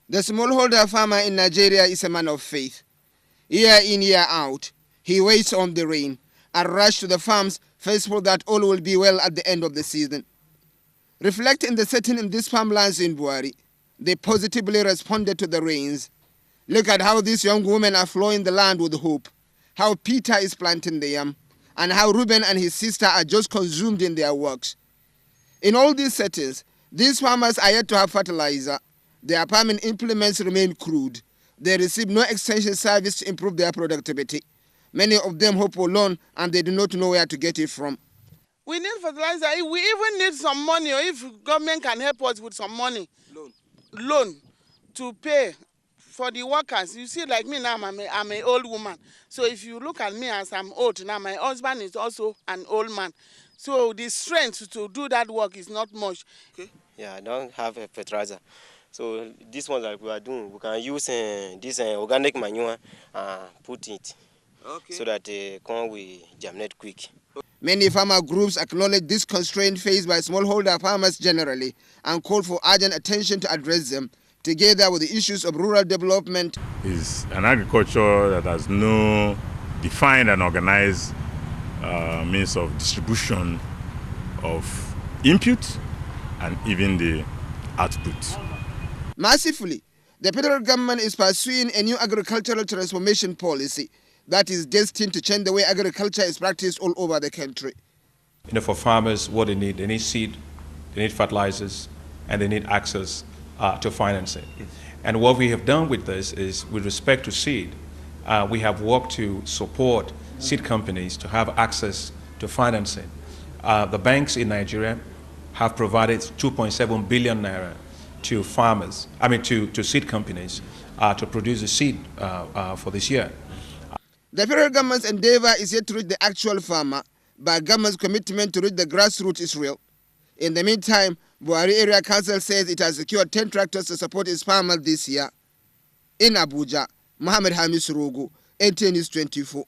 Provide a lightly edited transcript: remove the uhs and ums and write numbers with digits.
The smallholder farmer in Nigeria is a man of faith. Year in, year out, he waits on the rain and rushes to the farms, faithful that all will be well at the end of the season. Reflecting the setting in these farmlands in Buari, they positively responded to the rains. Look at how these young women are flowing the land with hope, how Peter is planting the yam, and how Reuben and his sister are just consumed in their works. In all these settings, these farmers are yet to have fertilizer. Their farming implements remain crude. They receive no extension service to improve their productivity. Many of them hope for loan and they do not know where to get it from. We need fertilizer. We even need some money, or if government can help us with some money. Loan to pay for the workers. You see, like me now, I'm an old woman. So if you look at me as I'm old now, my husband is also an old man. So the strength to do that work is not much. Okay. Yeah, I don't have a fertilizer. So this one that we are doing, we can use this organic manure and put it so that corn will germinate quick. Many farmer groups acknowledge this constraint faced by smallholder farmers generally and call for urgent attention to address them, together with the issues of rural development. It's an agriculture that has no defined and organized means of distribution of input and even the output. Massively, the federal government is pursuing a new agricultural transformation policy that is destined to change the way agriculture is practiced all over the country. For farmers, what they need seed, they need fertilizers, and they need access to financing. And what we have done with this is, with respect to seed, we have worked to support seed companies to have access to financing. The banks in Nigeria have provided 2.7 billion naira to farmers, to seed companies to produce the seed for this year. The federal government's endeavor is yet to reach the actual farmer, but government's commitment to reach the grassroots is real. In the meantime, Buari Area Council says it has secured 10 tractors to support its farmers this year. In Abuja, Mohammed Hamis Rogo, NTN News 24.